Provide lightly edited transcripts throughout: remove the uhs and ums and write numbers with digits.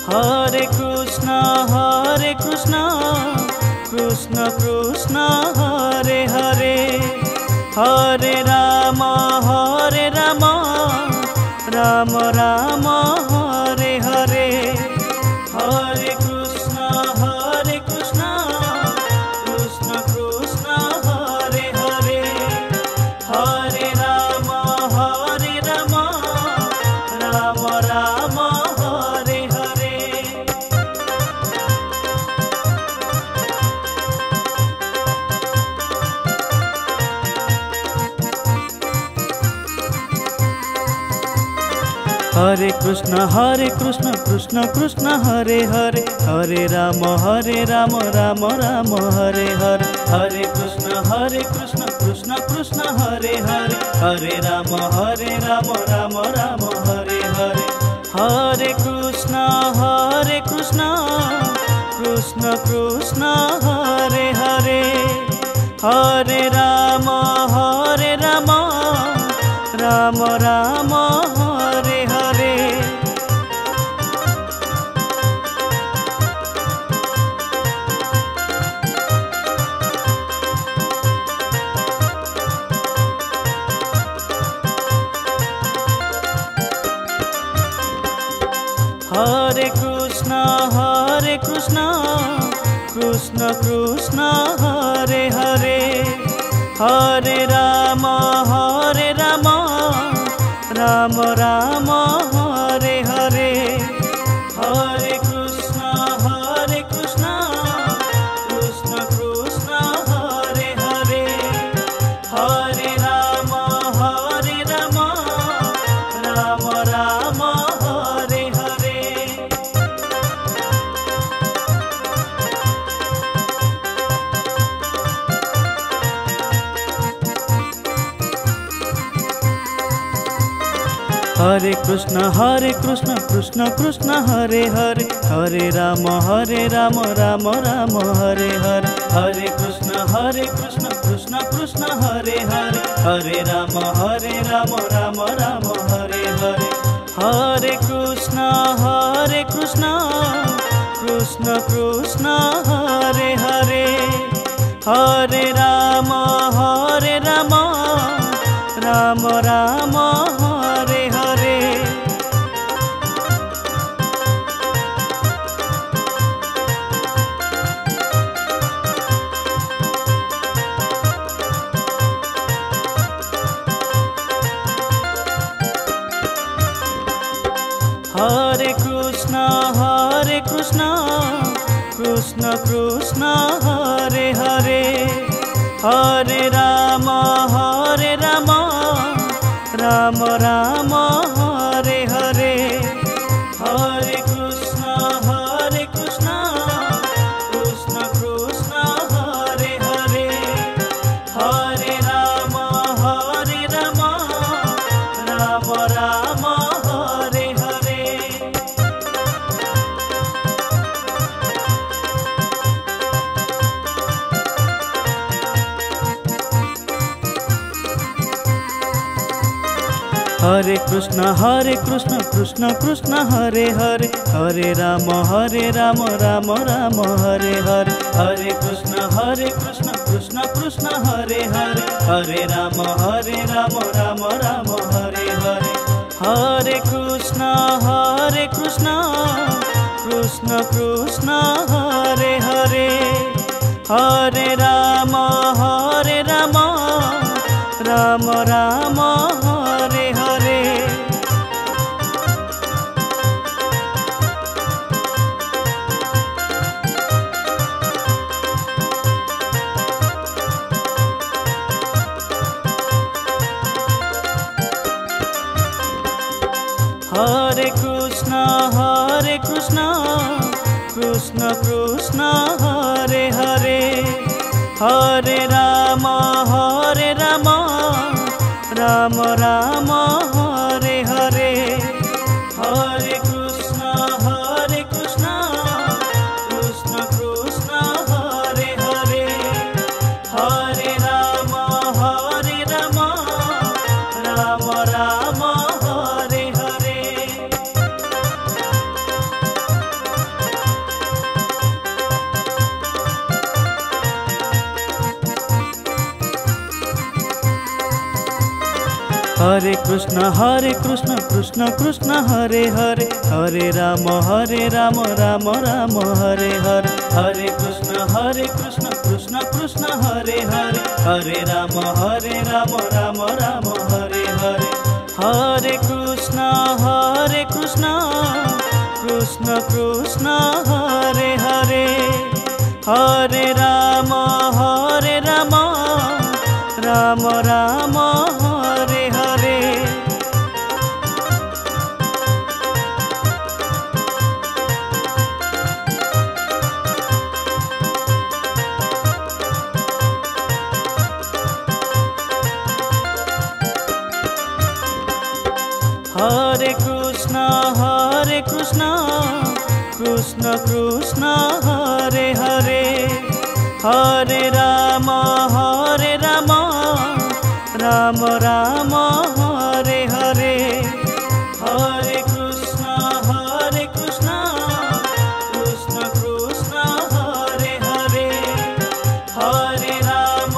Hare Krishna Krishna Krishna Hare Hare, Hare Ram Ram Ram Hare Hare, Hare Krishna Krishna Krishna Hare Hare, Hare Ram Ram Ram Hare Hare. Hare Krishna Krishna Krishna Hare Hare, Hare Ram Ram Ram Hare Hare, Hare Krishna Krishna Krishna Hare Hare, Hare Ram Ram Ram Hare Hare, Hare Krishna Krishna Krishna Hare Hare, Hare Ram Ram Ram Hare Hare. Hare Krishna Krishna Krishna Hare Hare, Hare Ram Ram Ram Hare Hare, Hare Krishna Krishna Krishna Hare Hare, Hare Ram Ram Ram Hare Hare. Hare Krishna Krishna Krishna Hare Hare, Hare Ram Ram Ram Hare Hare, Hare Krishna Krishna Krishna Hare Hare, Hare Ram Ram Ram Hare Hare, Hare Krishna Krishna Krishna Hare Hare, Hare Ram Ram Ram Hare Hare. Hare Krishna Krishna Krishna Hare Hare, Hare Ram Ram Ram Hare Hare, Hare Krishna Krishna Krishna Hare Hare, Hare Ram Ram Ram Hare Hare. Hare Krishna Krishna Krishna Hare Hare, Hare Ram Ram Ram Hare Hare, Hare Krishna Krishna Krishna Hare Hare, Hare Ram Ram Ram Hare Hare, Hare Krishna Krishna Krishna Hare Hare, Hare Ram Ram Ram Hare Hare. Hare Krishna Krishna Krishna Hare Hare, Hare Ram Ram Ram Hare Hare, Hare Krishna Krishna Krishna Hare Hare, Hare Ram Ram Ram Hare Hare. Hare Krishna Krishna Krishna Hare Hare, Hare Ram Ram Ram Hare Hare, Hare Krishna Krishna Krishna Hare Hare, Hare Ram Ram Ram Hare Hare, Hare Krishna Krishna Krishna Hare Hare, Hare Ram Ram Ram Hare Hare. Hare Krishna Krishna Krishna Hare Hare, Hare Ram Ram Ram Hare Hare, Hare Krishna Krishna Krishna Hare Hare, Hare Ram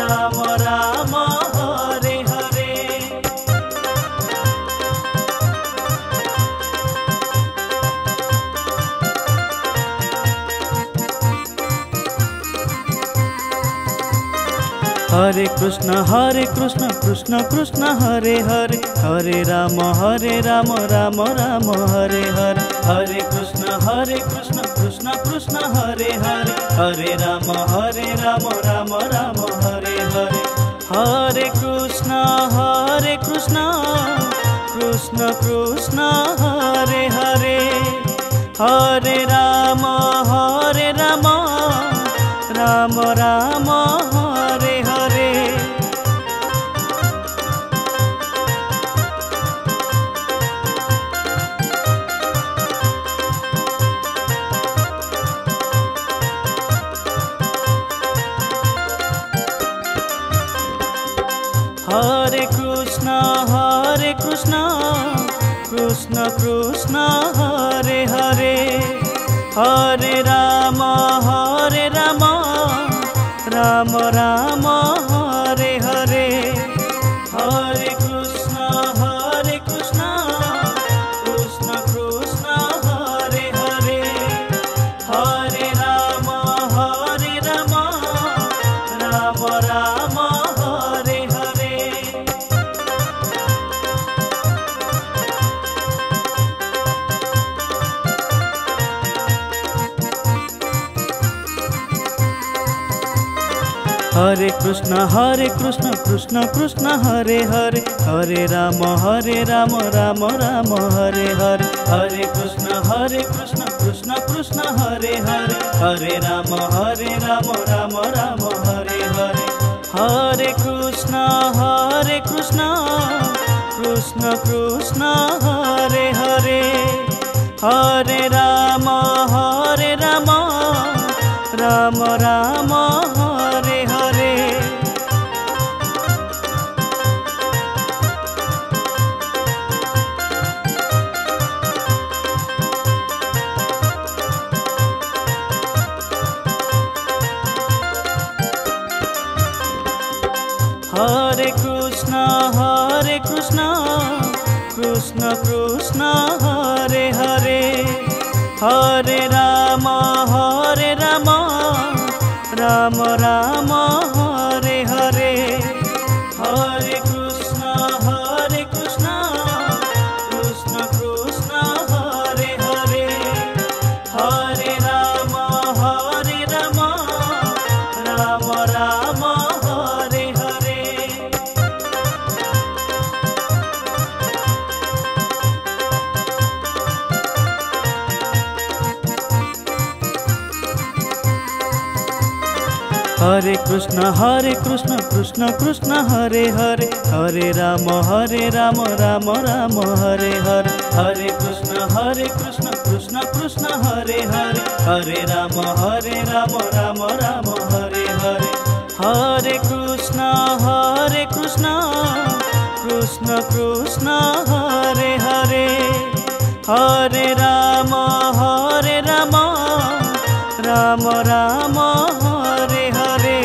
Ram Ram Hare Hare. Hare Krishna Krishna Krishna Hare Hare, Hare Ram Ram Ram Hare Hare, Hare Krishna Krishna Krishna Hare Hare, Hare Ram Ram Ram Hare Hare, Hare Krishna Krishna Krishna Hare Hare, Hare Ram Ram Ram Hare Hare. Hare Krishna Krishna Krishna Hare Hare, Hare Ram Ram Ram Hare Hare, Hare Krishna Krishna Krishna Hare Hare, Hare Ram Ram Ram Hare Hare. Hare Krishna Krishna Krishna Hare Hare, Hare Ram Ram Ram Hare Hare, Hare Krishna Krishna Krishna Hare Hare, Hare Ram Ram Ram Hare Hare, Hare Krishna Krishna Krishna Hare Hare, Hare Ram Ram Ram Hare Hare. Hare Krishna Krishna Krishna Hare Hare, Hare Ram Ram Ram Hare Hare, Hare Krishna Krishna Krishna Hare Hare, Hare Ram Ram Ram Hare Hare. Hare Krishna Krishna Krishna Hare Hare, Hare Ram Ram Ram Hare Hare, Hare Krishna Krishna Krishna Hare Hare, Hare Ram Ram Ram Hare Hare, Hare Krishna Krishna Krishna Hare Hare, Hare Ram Ram Ram Hare Hare.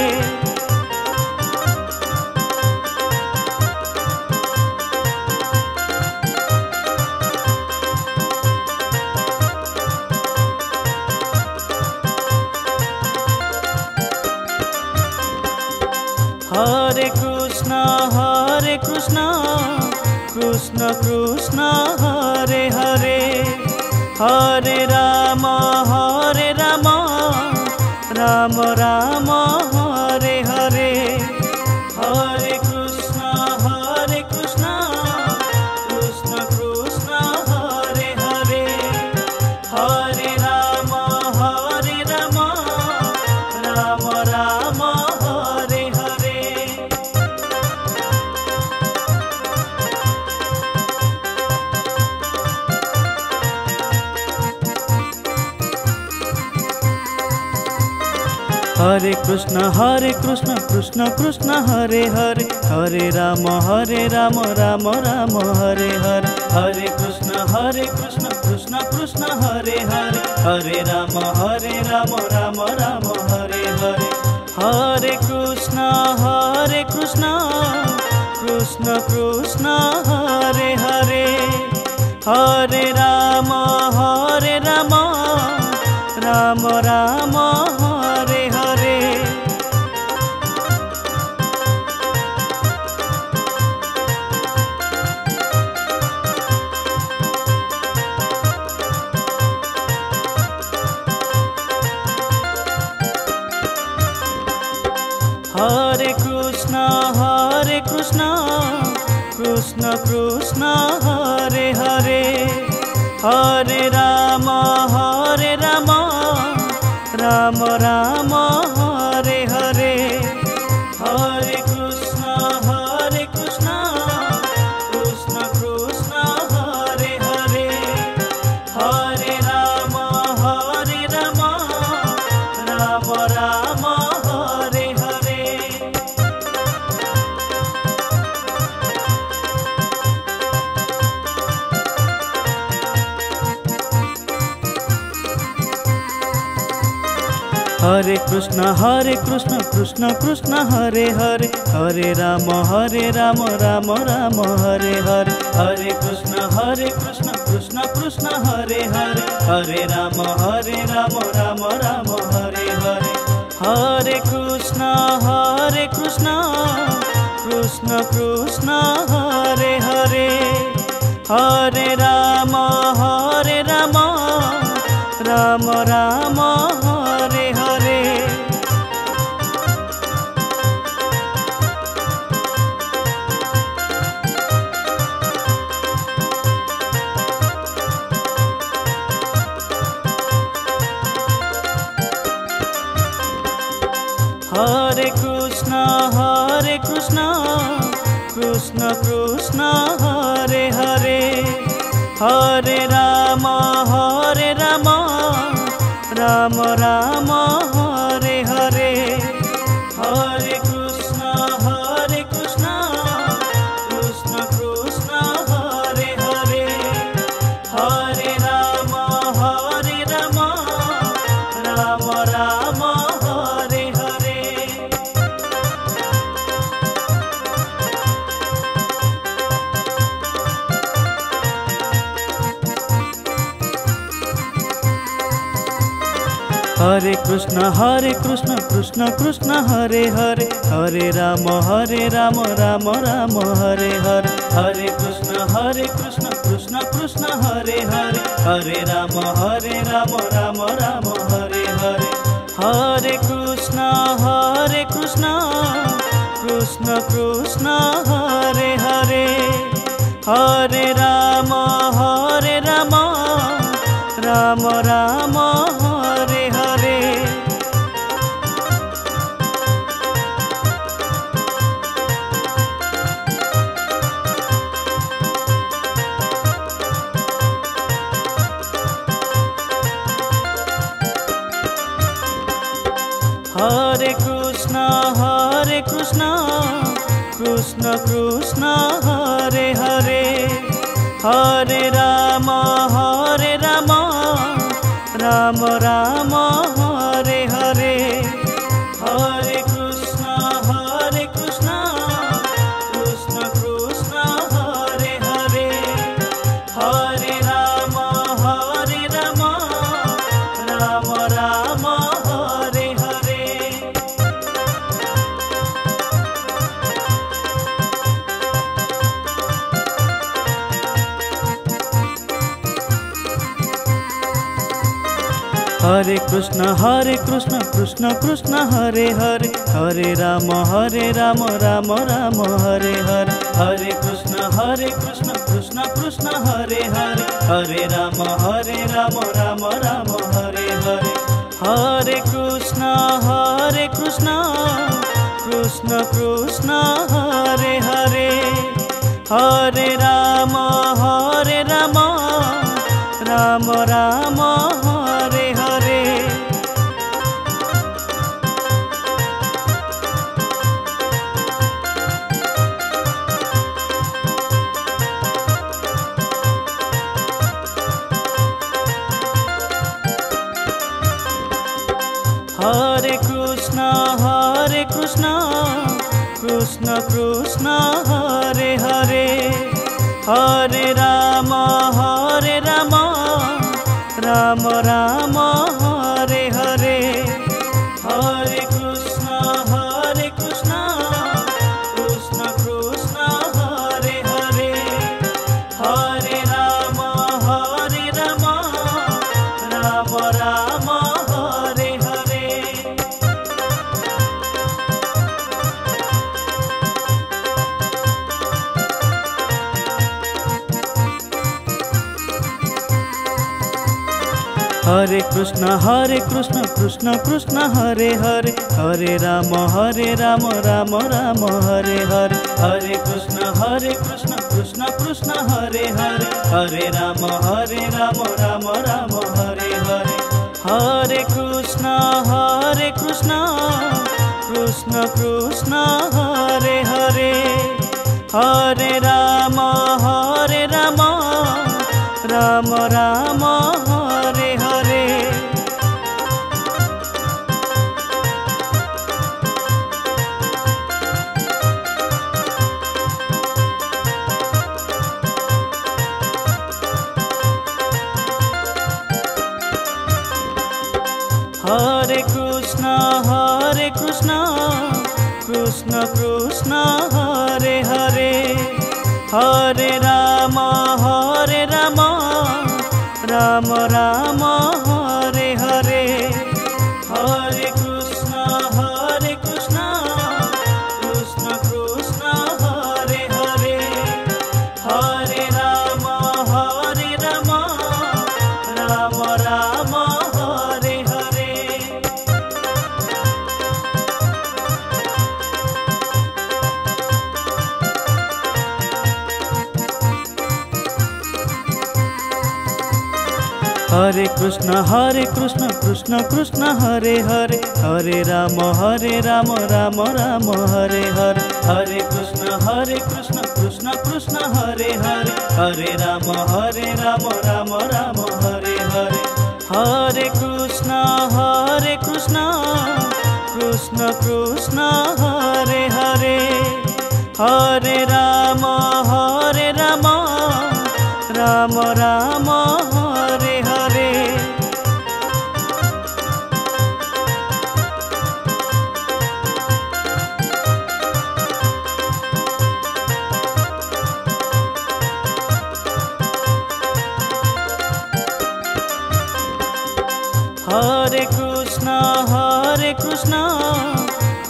Krishna Krishna Krishna Hare Hare Hare Ram Ram Ram Hare Hare Hare Krishna Krishna Krishna Hare Hare Hare Ram Ram Ram Hare Hare. Hare Krishna Krishna Krishna Hare Hare Hare Ram Ram Ram Hare Hare Hare Krishna Krishna Krishna Hare Hare Hare Ram Ram Ram Hare Hare Hare Krishna Krishna Krishna Hare Hare Hare Ram Ram Ram Hare Hare Hare Krishna Krishna Krishna Hare Hare Hare Ram Ram Ram Hare Hare Hare Krishna Krishna Krishna Hare Hare Hare Ram Ram Ram Hare Hare. Hare Krishna Krishna Krishna Hare Hare Hare Ram Ram Ram Hare Hare Hare Krishna Krishna Krishna Hare Hare Hare Ram Ram Ram Hare Hare Hare Krishna Krishna Krishna Hare Hare Hare Ram Ram Ram Hare Hare. Hare Krishna Krishna Krishna Hare Hare Hare Ram Ram Ram Hare Hare Hare Krishna Krishna Krishna Hare Hare Hare Ram Ram Ram Hare Hare. Hare Krishna Krishna Krishna Hare Hare Hare Ram Ram Ram Hare Hare Hare Krishna Krishna Krishna Hare Hare Hare Ram Ram Ram Hare Hare Hare Krishna Krishna Krishna Hare Hare Hare Ram Ram Ram Hare Hare. Hare Krishna Krishna Krishna Hare Hare Hare Ram Ram Ram Hare Hare Hare Krishna Krishna Krishna Hare Hare Hare Ram Ram Ram Hare Hare. Hare Krishna Krishna Krishna Hare Hare, Hare Ram Ram Ram Hare Hare, Hare Krishna Krishna Krishna Hare Hare, Hare Ram Ram Ram Hare Hare, Hare Krishna Krishna Krishna Hare Hare, Hare Ram Ram Ram Hare Hare. Hare Krishna Krishna Krishna Hare Hare, Hare Ram Ram Ram Hare Hare, Hare Krishna Krishna Krishna Hare Hare, Hare Ram Ram Ram Hare Hare. Hare Krishna Krishna Krishna Hare Hare, Hare Ram Ram Ram Hare Hare, Hare Krishna Krishna Krishna Hare Hare, Hare Ram Ram Ram Hare Hare, Hare Krishna Krishna Krishna Hare Hare, Hare Ram Ram Ram Hare Hare. Hare Krishna Krishna Krishna Hare Hare, Hare Ram Ram Ram Hare Hare, Hare Krishna Krishna Krishna Hare Hare, Hare Ram Ram Ram Hare Hare. Hare Krishna Krishna Krishna Hare Hare, Hare Ram Ram Ram Hare Hare, Hare Krishna Krishna Krishna Hare Hare, Hare Ram Ram Ram Hare Hare, Hare Krishna Krishna Krishna Hare Hare, Hare Ram Ram Ram Hare Hare. Hare Krishna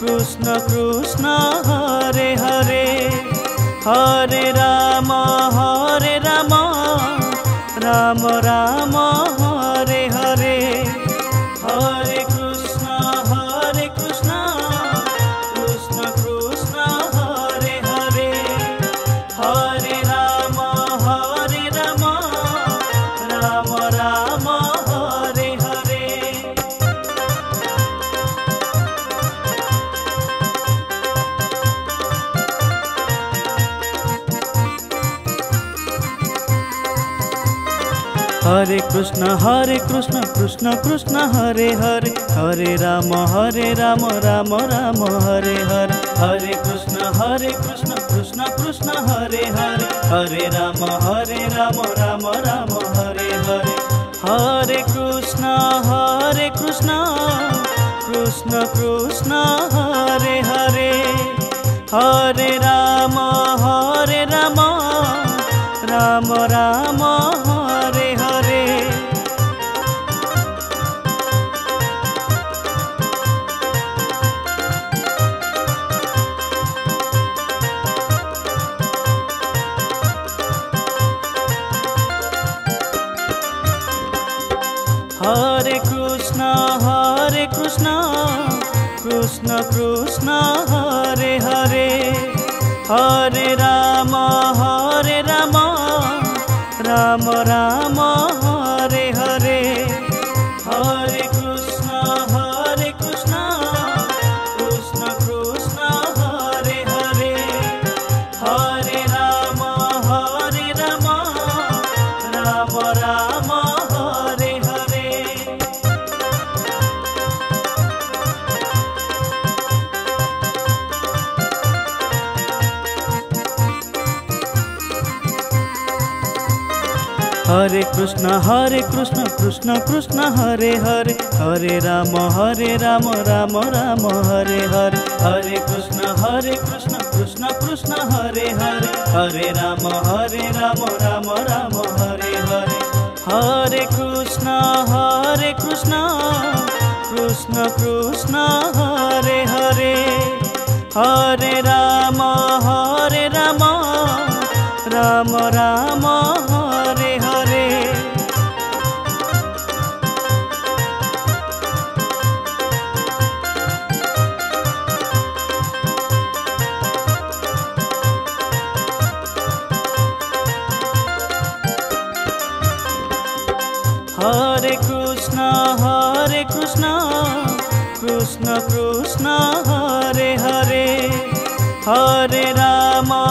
Krishna Krishna Hare Hare, Hare Ram Ram Ram Hare Hare, Hare Krishna Krishna Krishna Hare Hare, Hare Ram Ram Ram Hare Hare. Hare Krishna Krishna Krishna Hare Hare, Hare Ram Ram Ram Hare Hare, Hare Krishna Krishna Krishna Hare Hare, Hare Ram Ram Ram Hare Hare, Hare Krishna Krishna Krishna Hare Hare, Hare Ram Ram Ram Hare Hare. Hare Krishna, Krishna Krishna, Hare Hare, Hare Rama, Rama Rama, Hare Hare, Hare Krishna, Krishna Krishna, Hare Hare, Hare Rama, Rama Rama, Hare Hare. Hare Krishna, Krishna Krishna, Hare Hare, Hare Rama, Rama Rama, Hare Hare, Hare Krishna, Krishna Krishna, Hare Hare, Hare Rama, Rama Rama, Hare Hare, Hare Krishna, Krishna Krishna, Hare Hare, Hare Rama, Rama Rama, Hare Hare. Hare Krishna, Krishna Krishna, Hare Hare, Hare Rama,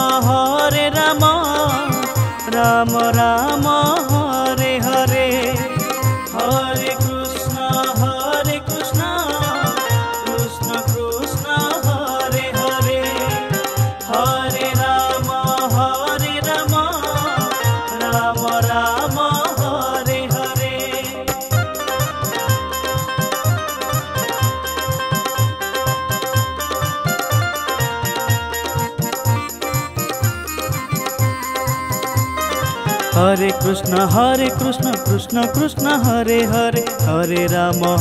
Rama Rama, Hare Hare, Hare Krishna, Krishna Krishna, Hare Hare, Hare Rama, Rama Rama, Hare Hare. Hare Krishna, Krishna Krishna, Hare Hare, Hare Rama,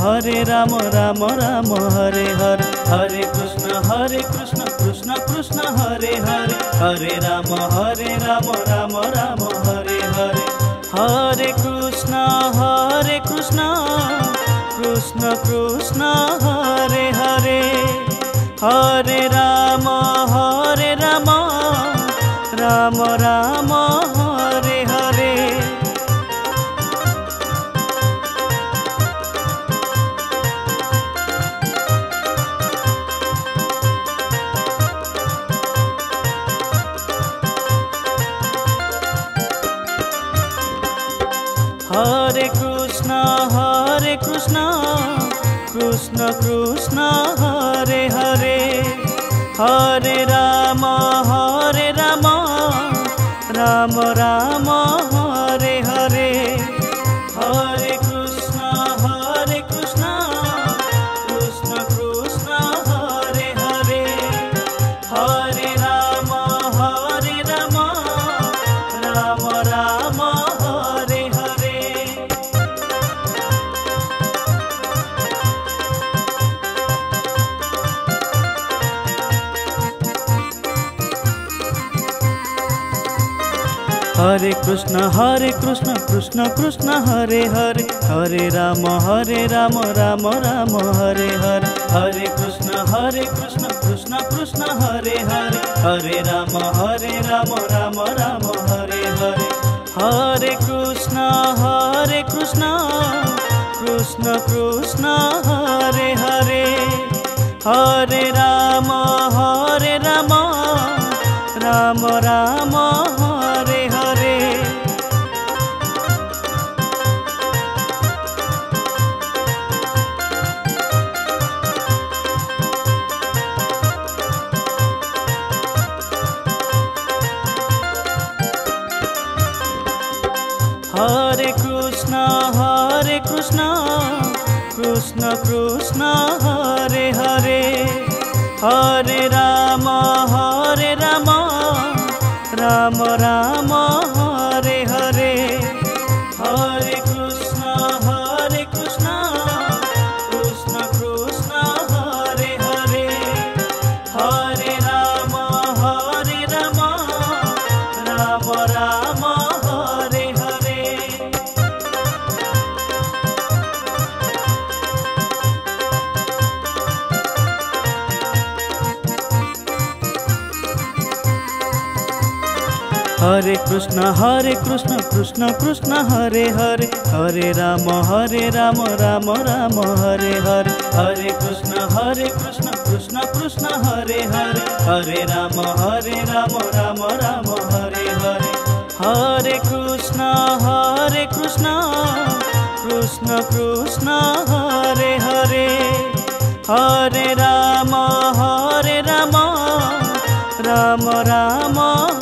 Rama Rama, Hare Hare, Hare Krishna, Krishna Krishna, Hare Hare, Hare Rama, Rama Rama, Hare Hare, Hare Krishna, Krishna Krishna, Hare Hare, Hare Rama, Rama Rama, Hare Hare. Hare Krishna, Krishna Krishna, Hare Hare, Hare Rama, Rama Rama, Hare Hare, Hare Krishna, Krishna Krishna, Hare Hare, Hare Rama, Rama Rama, Hare Hare. Hare Krishna, Krishna Krishna, Hare Hare, Hare Rama, Rama Rama, Hare Hare, Hare Krishna, Krishna Krishna, Hare Hare, Hare Rama, Rama Rama, Hare Hare, Hare Krishna, Krishna Krishna, Hare Hare, Hare Rama, Rama Rama, Hare Hare. Hare Krishna, Krishna Krishna, Hare Hare, Hare Rama, Rama Rama, Hare Hare, Hare Krishna, Krishna Krishna, Hare Hare, Hare Rama, Rama Rama, Hare Hare. Hare Krishna Krishna Krishna Hare Hare, Hare Ram Ram Ram Hare Hare, Hare Krishna Krishna Krishna Hare Hare, Hare Ram Ram Ram Hare Hare, Hare Krishna Krishna Krishna Hare Hare, Hare Ram Ram Ram